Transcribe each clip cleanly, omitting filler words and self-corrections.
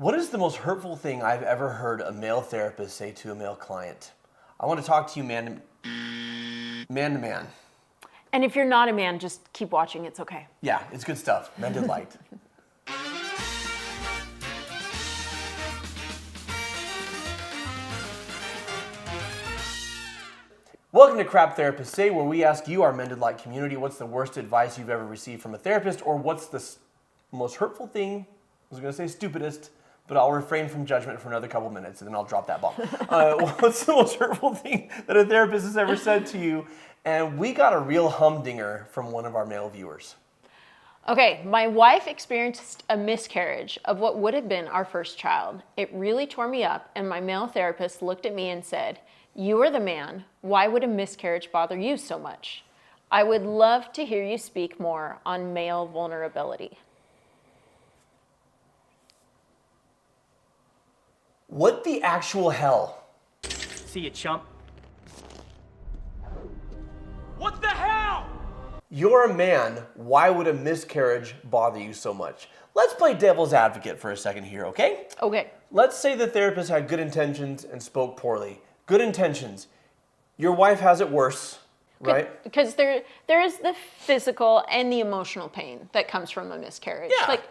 What is the most hurtful thing I've ever heard a male therapist say to a male client? I want to talk to you man to man. And if you're not a man, just keep watching. It's okay. Yeah, it's good stuff. Mended Light. Welcome to Crap Therapists Say, where we ask you, our Mended Light community, what's the worst advice you've ever received from a therapist, or what's the most hurtful thing, I was going to say stupidest, but I'll refrain from judgment for another couple minutes, and then I'll drop that bomb. What's the most hurtful thing that a therapist has ever said to you? And we got a real humdinger from one of our male viewers. Okay, my wife experienced a miscarriage of what would have been our first child. It really tore me up, and my male therapist looked at me and said, "You are the man. Why would a miscarriage bother you so much?" I would love to hear you speak more on male vulnerability. What the actual hell? See you, chump. What the hell? You're a man. Why would a miscarriage bother you so much? Let's play devil's advocate for a second here, okay? Okay. Let's say the therapist had good intentions and spoke poorly. Good intentions. Your wife has it worse, right? Because there is the physical and the emotional pain that comes from a miscarriage. Yeah. Like,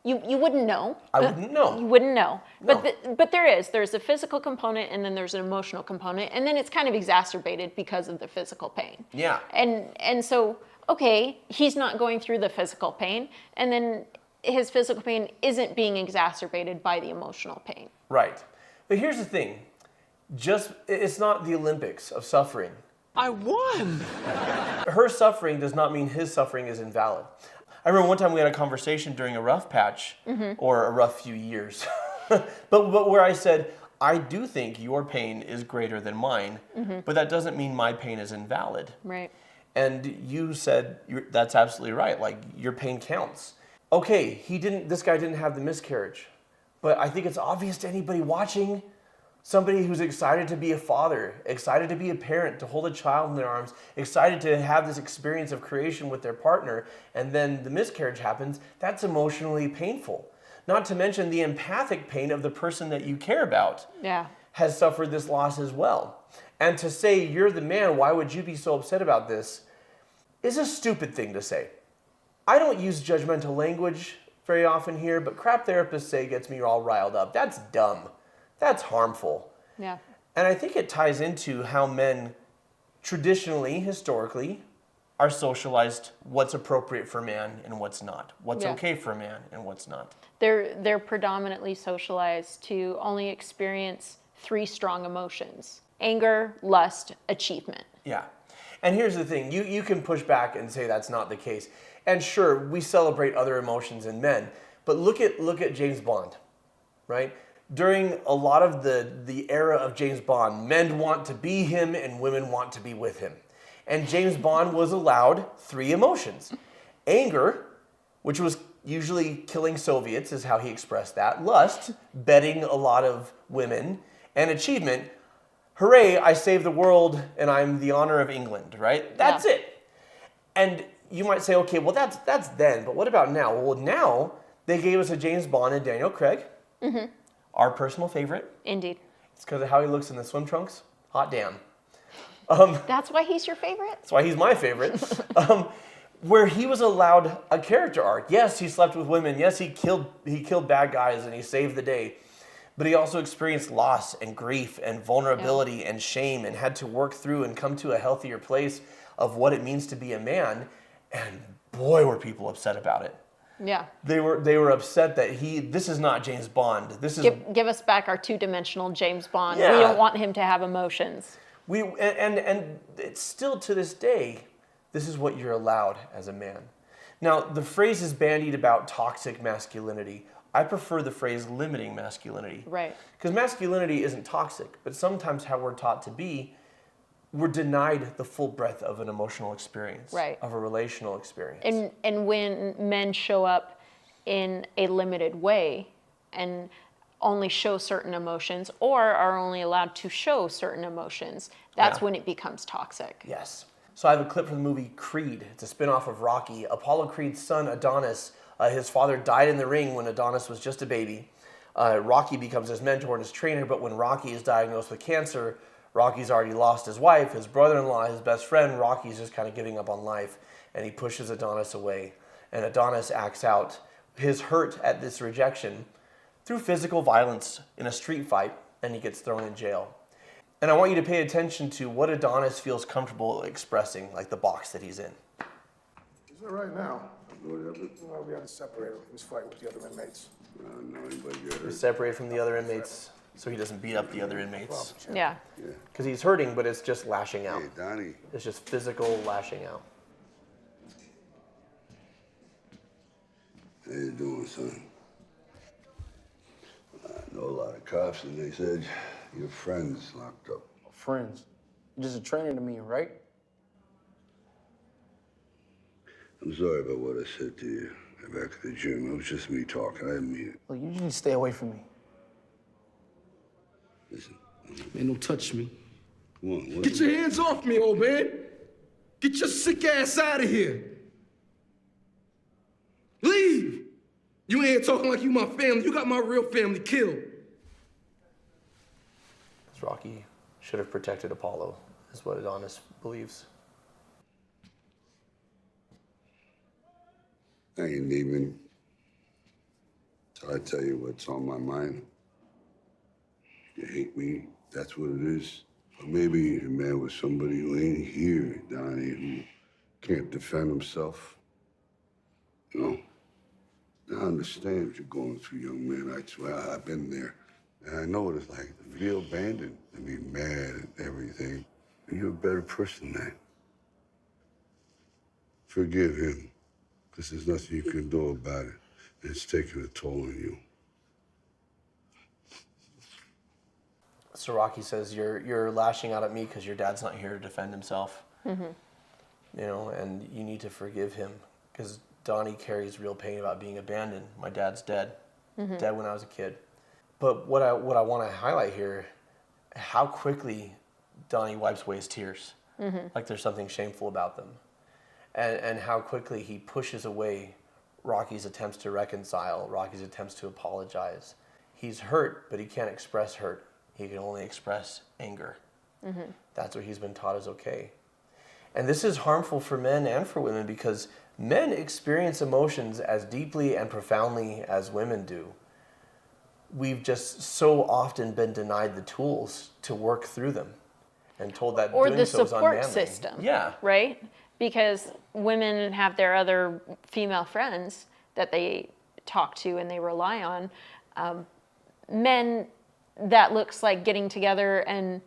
you wouldn't know. I wouldn't know. You wouldn't know. No. But there's a physical component and then there's an emotional component, and then it's kind of exacerbated because of the physical pain. Yeah. And so, okay, he's not going through the physical pain, and then his physical pain isn't being exacerbated by the emotional pain. Right. But here's the thing. It's not the Olympics of suffering. I won! Her suffering does not mean his suffering is invalid. I remember one time we had a conversation during a rough patch, or a rough few years, but where I said, I do think your pain is greater than mine, but that doesn't mean my pain is invalid. Right. And you said, that's absolutely right, like your pain counts. Okay, this guy didn't have the miscarriage, but I think it's obvious to anybody watching, somebody who's excited to be a father, excited to be a parent, to hold a child in their arms, excited to have this experience of creation with their partner, and then the miscarriage happens, that's emotionally painful. Not to mention the empathic pain of the person that you care about has suffered this loss as well. And to say, you're the man, why would you be so upset about this, is a stupid thing to say. I don't use judgmental language very often here, but Crap Therapists Say gets me all riled up. That's dumb. That's harmful. Yeah. And I think it ties into how men traditionally, historically, are socialized what's appropriate for man and what's not. What's okay for a man and what's not. They're predominantly socialized to only experience 3 strong emotions: anger, lust, achievement. Yeah. And here's the thing. You can push back and say that's not the case. And sure, we celebrate other emotions in men. But look at James Bond, right? During a lot of the era of James Bond, men want to be him and women want to be with him. And James Bond was allowed 3 emotions. Anger, which was usually killing Soviets, is how he expressed that. Lust, betting a lot of women. And achievement, hooray, I saved the world and I'm the honor of England, right? That's it. And you might say, okay, well that's then, but what about now? Well, now they gave us a James Bond and Daniel Craig. Our personal favorite. Indeed. It's because of how he looks in the swim trunks. Hot damn. That's why he's your favorite? That's why he's my favorite. Where he was allowed a character arc. Yes, he slept with women. Yes, he killed bad guys and he saved the day. But he also experienced loss and grief and vulnerability and shame and had to work through and come to a healthier place of what it means to be a man. And boy, were people upset about it. Yeah. They were upset that this is not James Bond. This is Give us back our 2-dimensional James Bond. Yeah. We don't want him to have emotions. And it's still to this day, this is what you're allowed as a man. Now, the phrase is bandied about toxic masculinity. I prefer the phrase limiting masculinity. Right. Because masculinity isn't toxic, but sometimes how we're taught to be, we're denied the full breadth of an emotional experience, of a relational experience. And when men show up in a limited way and only show certain emotions or are only allowed to show certain emotions, that's when it becomes toxic. Yes. So I have a clip from the movie Creed. It's a spin-off of Rocky. Apollo Creed's son, Adonis, his father died in the ring when Adonis was just a baby. Rocky becomes his mentor and his trainer, but when Rocky is diagnosed with cancer, Rocky's already lost his wife, his brother-in-law, his best friend. Rocky's just kind of giving up on life, and he pushes Adonis away. And Adonis acts out his hurt at this rejection through physical violence in a street fight, and he gets thrown in jail. And I want you to pay attention to what Adonis feels comfortable expressing, like the box that he's in. He's all right now. We had to separate him. He was fighting with the other inmates. He's separated from the other inmates so he doesn't beat up the other inmates. Yeah. Because he's hurting, but it's just lashing out. Hey, Donnie. It's just physical lashing out. How you doing, son? I know a lot of cops, and they said your friend's locked up. Friends. You're just a trainer to me, right? I'm sorry about what I said to you back at the gym. It was just me talking. I didn't mean it. Look, you need to stay away from me. Listen, Man, don't touch me. come on. What Get your hands off me, old man. Get your sick ass out of here. Leave. You ain't here talking like you my family. You got my real family killed. Rocky should have protected Apollo, is what Adonis believes. I ain't leaving till I tell you what's on my mind. You hate me, that's what it is. Or maybe you're mad with somebody who ain't here, Donnie, who can't defend himself. You know? I understand what you're going through, young man. I swear I've been there. And I know what it's like to feel abandoned and be mad at everything. And you're a better person than that. Forgive him, because there's nothing you can do about it. It's taking a toll on you. So Rocky says, you're lashing out at me because your dad's not here to defend himself. Mm-hmm. You know, and you need to forgive him because Donnie carries real pain about being abandoned. My dad's dead. Dead when I was a kid. But what I want to highlight here, how quickly Donnie wipes away his tears, like there's something shameful about them, and how quickly he pushes away Rocky's attempts to reconcile, Rocky's attempts to apologize. He's hurt, but he can't express hurt. He can only express anger. That's what he's been taught is okay. And this is harmful for men and for women because men experience emotions as deeply and profoundly as women do. We've just so often been denied the tools to work through them and told that Or doing the so is support unmanly. system. Yeah. Right? Because women have their other female friends that they talk to and they rely on. Men, that looks like getting together and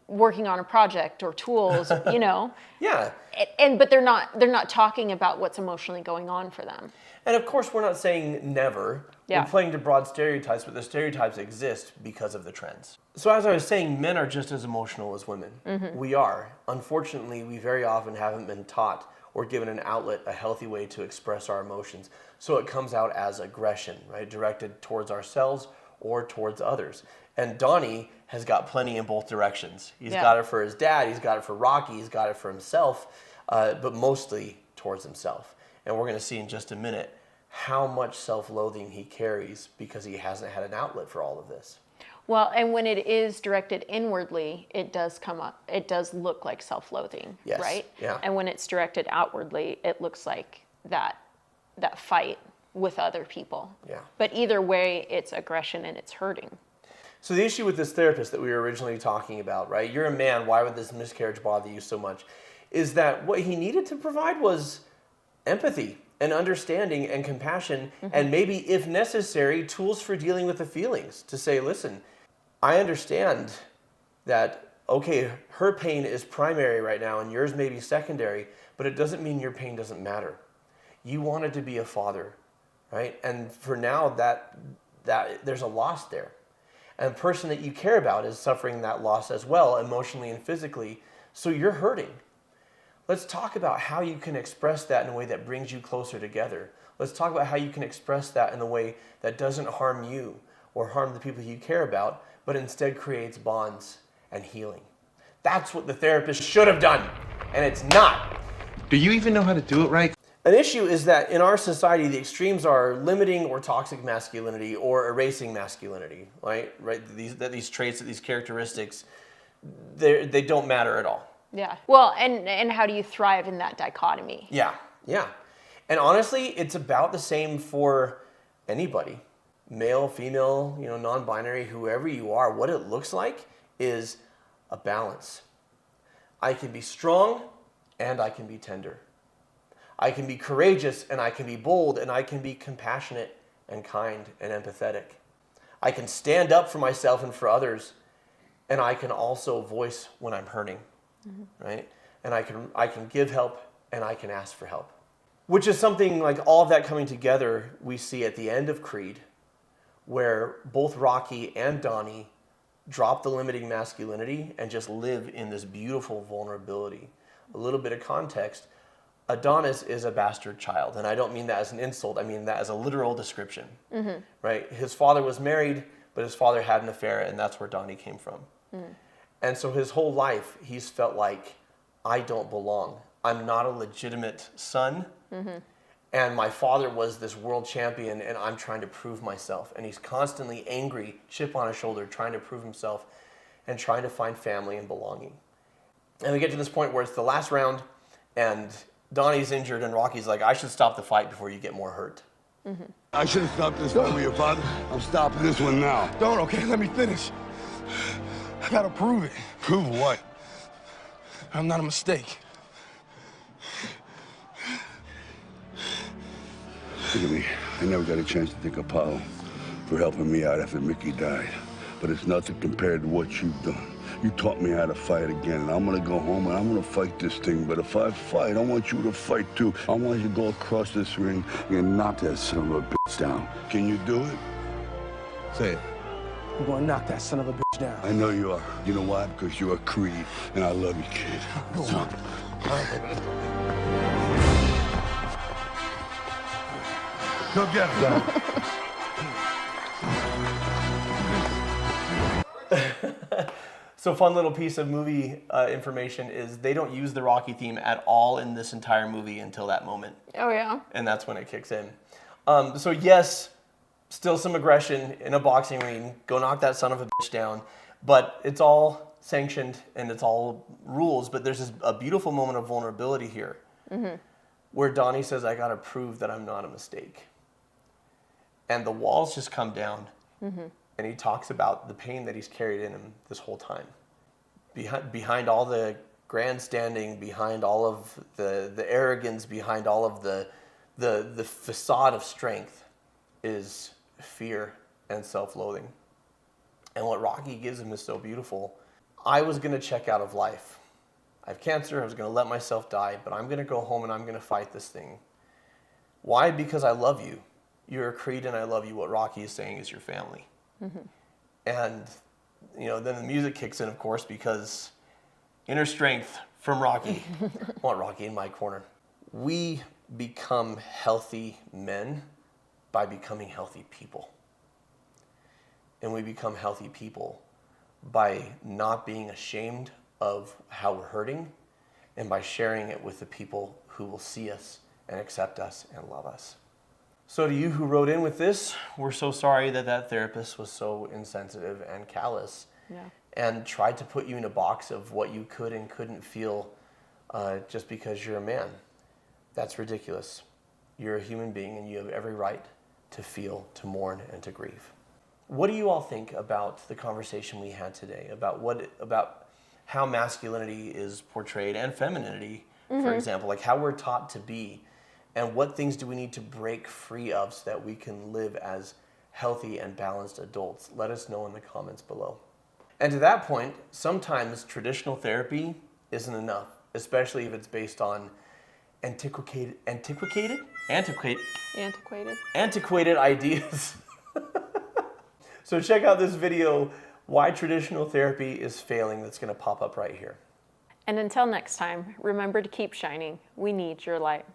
working on a project or tools, you know. Yeah. But they're not talking about what's emotionally going on for them. And of course, we're not saying never. Yeah. We're playing to broad stereotypes, but the stereotypes exist because of the trends. So as I was saying, men are just as emotional as women. We are. Unfortunately, we very often haven't been taught or given an outlet, a healthy way to express our emotions. So it comes out as aggression, right? Directed towards ourselves or towards others. And Donnie has got plenty in both directions. He's got it for his dad, he's got it for Rocky, he's got it for himself, but mostly towards himself. And we're going to see in just a minute how much self-loathing he carries because he hasn't had an outlet for all of this. Well, and when it is directed inwardly, it does come up. It does look like self-loathing, Yes, right? yeah. And when it's directed outwardly, it looks like that fight with other people. Yeah. But either way, it's aggression and it's hurting. So the issue with this therapist that we were originally talking about, right? You're a man, why would this miscarriage bother you so much? Is that what he needed to provide was empathy and understanding and compassion, and maybe, if necessary, tools for dealing with the feelings. To say, listen, I understand that, okay, her pain is primary right now and yours may be secondary, but it doesn't mean your pain doesn't matter. You wanted to be a father, right? And for now, that there's a loss there. And the person that you care about is suffering that loss as well, emotionally and physically, so you're hurting. Let's talk about how you can express that in a way that brings you closer together. Let's talk about how you can express that in a way that doesn't harm you or harm the people you care about, but instead creates bonds and healing. That's what the therapist should have done, and it's not. Do you even know how to do it right? An issue is that in our society, the extremes are limiting or toxic masculinity or erasing masculinity, right? These traits, these characteristics, they don't matter at all. Yeah. Well, and how do you thrive in that dichotomy? Yeah, yeah. And honestly, it's about the same for anybody, male, female, non-binary, whoever you are. What it looks like is a balance. I can be strong and I can be tender. I can be courageous and I can be bold and I can be compassionate and kind and empathetic. I can stand up for myself and for others, and I can also voice when I'm hurting, right? And I can give help and I can ask for help. Which is something like all of that coming together we see at the end of Creed, where both Rocky and Donnie drop the limiting masculinity and just live in this beautiful vulnerability. A little bit of context. Adonis is a bastard child, and I don't mean that as an insult. I mean that as a literal description, right? His father was married, but his father had an affair, and that's where Donnie came from. And so his whole life, he's felt like, I don't belong. I'm not a legitimate son, and my father was this world champion, and I'm trying to prove myself. And he's constantly angry, chip on his shoulder, trying to prove himself, and trying to find family and belonging. And we get to this point where it's the last round, and Donnie's injured, and Rocky's like, I should stop the fight before you get more hurt. I should have stopped this one with your father. I'm stopping this one now. Don't, okay, let me finish. I gotta prove it. Prove what? I'm not a mistake. Look at me. I never got a chance to thank Apollo for helping me out after Mickey died. But it's nothing compared to what you've done. You taught me how to fight again, and I'm gonna go home and I'm gonna fight this thing. But if I fight, I want you to fight too. I want you to go across this ring and knock that son of a bitch down. Can you do it? Say it. I'm gonna knock that son of a bitch down. I know you are. You know why? Because you're a Creed, and I love you, kid. Go on. Go get him. So fun little piece of movie information is they don't use the Rocky theme at all in this entire movie until that moment. Oh, yeah. And that's when it kicks in. So yes, still some aggression in a boxing ring. Go knock that son of a bitch down. But it's all sanctioned and it's all rules. But there's a beautiful moment of vulnerability here where Donnie says, I got to prove that I'm not a mistake. And the walls just come down. And he talks about the pain that he's carried in him this whole time. Behind all the grandstanding, behind all of the arrogance, behind all of the facade of strength is fear and self-loathing. And what Rocky gives him is so beautiful. I was going to check out of life. I have cancer. I was going to let myself die, but I'm going to go home and I'm going to fight this thing. Why? Because I love you. You're a Creed and I love you. What Rocky is saying is your family. And, then the music kicks in, of course, because inner strength from Rocky. I want Rocky in my corner. We become healthy men by becoming healthy people. And we become healthy people by not being ashamed of how we're hurting and by sharing it with the people who will see us and accept us and love us. So to you who wrote in with this, we're so sorry that therapist was so insensitive and callous and tried to put you in a box of what you could and couldn't feel just because you're a man. That's ridiculous. You're a human being and you have every right to feel, to mourn, and to grieve. What do you all think about the conversation we had today about how masculinity is portrayed and femininity, for example, like how we're taught to be? And what things do we need to break free of so that we can live as healthy and balanced adults? Let us know in the comments below. And to that point, sometimes traditional therapy isn't enough, especially if it's based on antiquated ideas. So check out this video, Why Traditional Therapy is Failing, that's going to pop up right here. And until next time, remember to keep shining. We need your light.